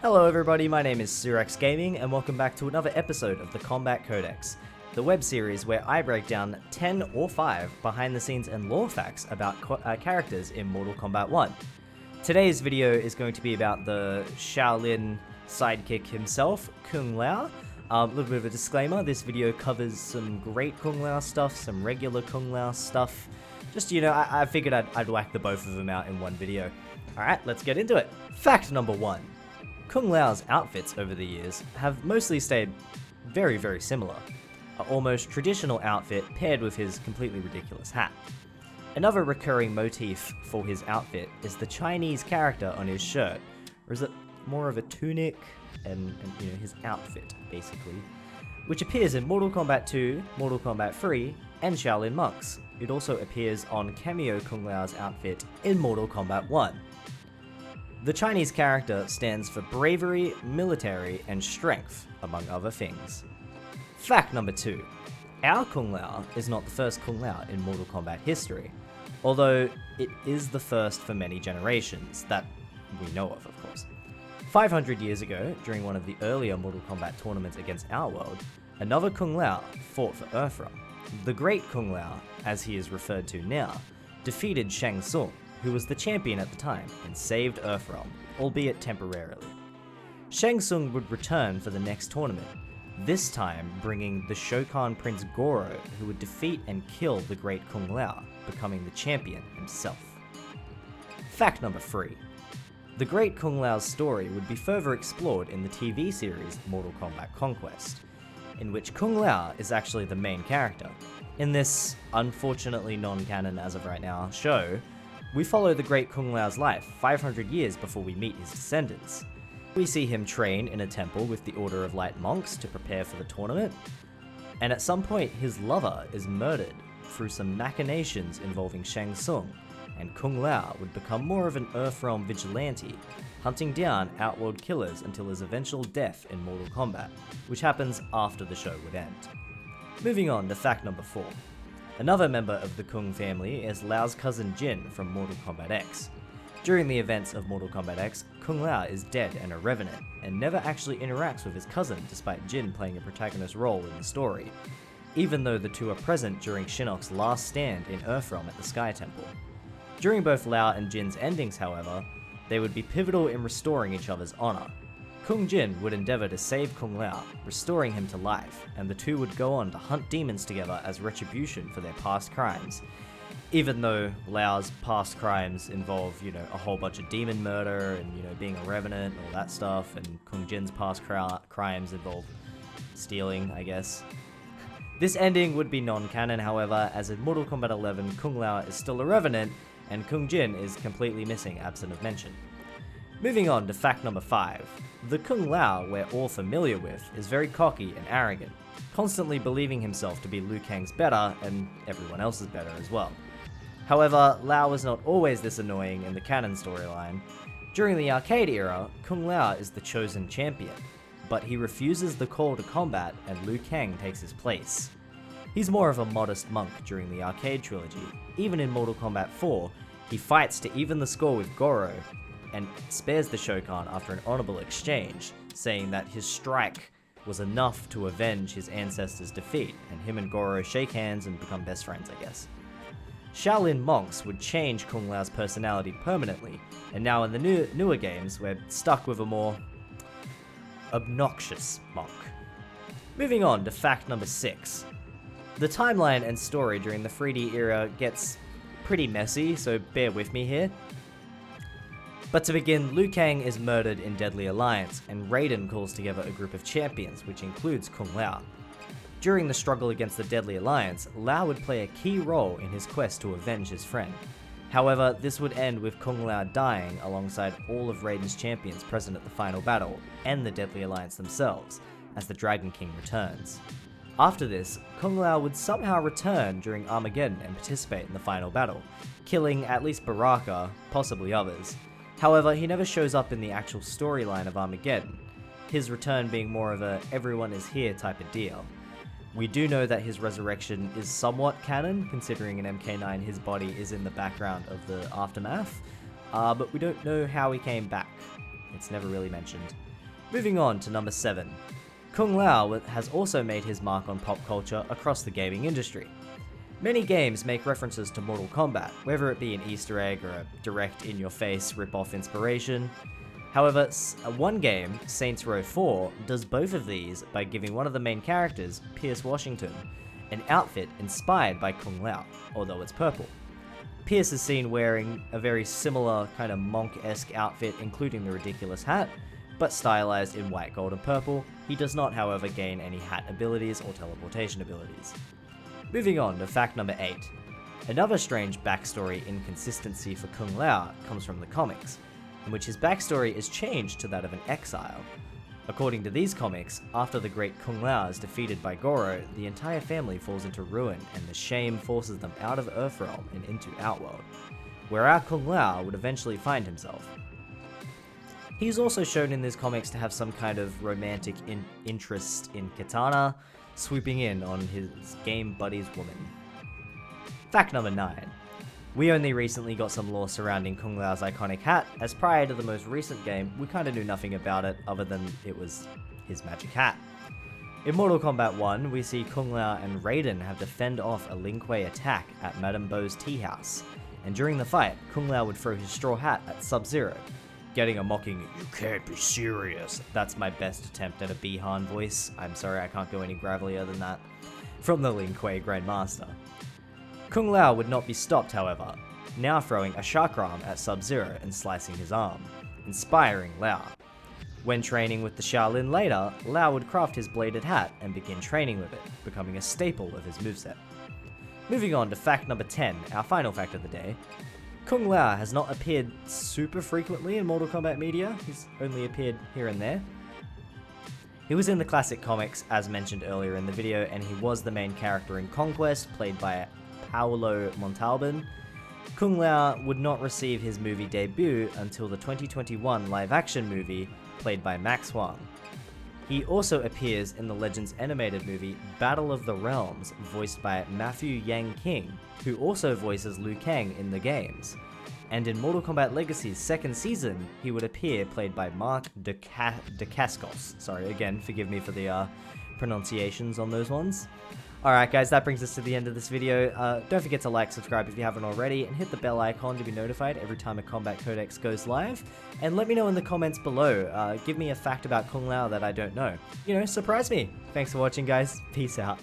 Hello everybody, my name is Surex Gaming and welcome back to another episode of the Kombat Codex, the web series where I break down 10 or 5 behind the scenes and lore facts about characters in Mortal Kombat 1. Today's video is going to be about the Shaolin sidekick himself, Kung Lao. A little bit of a disclaimer, this video covers some great Kung Lao stuff, some regular Kung Lao stuff. Just, I figured I'd whack the both of them out in one video. Alright, let's get into it. Fact number 1. Kung Lao's outfits over the years have mostly stayed very, very similar. An almost traditional outfit paired with his completely ridiculous hat. Another recurring motif for his outfit is the Chinese character on his shirt, or is it more of a tunic and his outfit, basically, which appears in Mortal Kombat 2, Mortal Kombat 3, and Shaolin Monks. It also appears on cameo Kung Lao's outfit in Mortal Kombat 1. The Chinese character stands for bravery, military, and strength, among other things. Fact number 2. Our Kung Lao is not the first Kung Lao in Mortal Kombat history, although it is the first for many generations, that we know of course. 500 years ago, during one of the earlier Mortal Kombat tournaments against our world, another Kung Lao fought for Earthrealm. The Great Kung Lao, as he is referred to now, defeated Shang Tsung, who was the champion at the time, and saved Earthrealm, albeit temporarily. Shang Tsung would return for the next tournament, this time bringing the Shokan Prince Goro, who would defeat and kill the Great Kung Lao, becoming the champion himself. Fact number 3. The Great Kung Lao's story would be further explored in the TV series Mortal Kombat Conquest, in which Kung Lao is actually the main character. In this, unfortunately non-canon as of right now, show, we follow the Great Kung Lao's life 500 years before we meet his descendants. We see him train in a temple with the Order of Light monks to prepare for the tournament, and at some point his lover is murdered through some machinations involving Shang Tsung, and Kung Lao would become more of an Earthrealm vigilante, hunting down Outworld killers until his eventual death in Mortal Kombat, which happens after the show would end. Moving on to fact number 4. Another member of the Kung family is Lao's cousin Jin from Mortal Kombat X. During the events of Mortal Kombat X, Kung Lao is dead and a revenant, and never actually interacts with his cousin despite Jin playing a protagonist role in the story, even though the two are present during Shinnok's last stand in Earthrealm at the Sky Temple. During both Lao and Jin's endings, however, they would be pivotal in restoring each other's honor. Kung Jin would endeavor to save Kung Lao, restoring him to life, and the two would go on to hunt demons together as retribution for their past crimes. Even though Lao's past crimes involve, a whole bunch of demon murder and, being a revenant and all that stuff, and Kung Jin's past crimes involve stealing, I guess. This ending would be non-canon, however, as in Mortal Kombat 11, Kung Lao is still a revenant, and Kung Jin is completely missing, absent of mention. Moving on to fact number 5. The Kung Lao we're all familiar with is very cocky and arrogant, constantly believing himself to be Liu Kang's better and everyone else's better as well. However, Lao was not always this annoying in the canon storyline. During the arcade era, Kung Lao is the chosen champion, but he refuses the call to combat and Liu Kang takes his place. He's more of a modest monk during the arcade trilogy. Even in Mortal Kombat 4, he fights to even the score with Goro, and spares the Shokan after an honorable exchange, saying that his strike was enough to avenge his ancestors' defeat, and him and Goro shake hands and become best friends, I guess. Shaolin Monks would change Kung Lao's personality permanently, and now in the newer games, we're stuck with a more obnoxious monk. Moving on to fact number 6. The timeline and story during the 3D era gets pretty messy, so bear with me here. But to begin, Liu Kang is murdered in Deadly Alliance, and Raiden calls together a group of champions, which includes Kung Lao. During the struggle against the Deadly Alliance, Lao would play a key role in his quest to avenge his friend. However, this would end with Kung Lao dying alongside all of Raiden's champions present at the final battle, and the Deadly Alliance themselves, as the Dragon King returns. After this, Kung Lao would somehow return during Armageddon and participate in the final battle, killing at least Baraka, possibly others. However, he never shows up in the actual storyline of Armageddon, his return being more of a everyone is here type of deal. We do know that his resurrection is somewhat canon, considering in MK9 his body is in the background of the aftermath, but we don't know how he came back. It's never really mentioned. Moving on to number 7. Kung Lao has also made his mark on pop culture across the gaming industry. Many games make references to Mortal Kombat, whether it be an Easter egg or a direct in-your-face rip-off inspiration. However, one game, Saints Row 4, does both of these by giving one of the main characters, Pierce Washington, an outfit inspired by Kung Lao, although it's purple. Pierce is seen wearing a very similar kind of monk-esque outfit, including the ridiculous hat, but stylized in white, gold, and purple. He does not, however, gain any hat abilities or teleportation abilities. Moving on to fact number 8. Another strange backstory inconsistency for Kung Lao comes from the comics, in which his backstory is changed to that of an exile. According to these comics, after the great Kung Lao is defeated by Goro, the entire family falls into ruin, and the shame forces them out of Earthrealm and into Outworld, where our Kung Lao would eventually find himself. He's also shown in these comics to have some kind of romantic interest in Katana, swooping in on his game buddy's woman. Fact number 9. We only recently got some lore surrounding Kung Lao's iconic hat, as prior to the most recent game, we kinda knew nothing about it other than it was his magic hat. In Mortal Kombat 1, we see Kung Lao and Raiden have to fend off a Lin Kuei attack at Madame Bo's tea house, and during the fight, Kung Lao would throw his straw hat at Sub-Zero, getting a mocking, "You can't be serious." That's my best attempt at a Bihan voice. I'm sorry, I can't go any gravelier than that. From the Lin Kuei Grandmaster. Kung Lao would not be stopped, however, now throwing a chakram at Sub-Zero and slicing his arm, inspiring Lao. When training with the Shaolin later, Lao would craft his bladed hat and begin training with it, becoming a staple of his moveset. Moving on to fact number 10, our final fact of the day. Kung Lao has not appeared super frequently in Mortal Kombat media, he's only appeared here and there. He was in the classic comics, as mentioned earlier in the video, and he was the main character in Conquest, played by Paolo Montalban. Kung Lao would not receive his movie debut until the 2021 live-action movie, played by Max Huang. He also appears in the Legends animated movie Battle of the Realms, voiced by Matthew Yang King, who also voices Liu Kang in the games. And in Mortal Kombat Legacy's second season, he would appear played by Mark Dacascos. Sorry, again, forgive me for the pronunciations on those ones. Alright guys, that brings us to the end of this video. Don't forget to like, subscribe if you haven't already, and hit the bell icon to be notified every time a Kombat Codex goes live. And let me know in the comments below, give me a fact about Kung Lao that I don't know. You know, surprise me. Thanks for watching guys, peace out.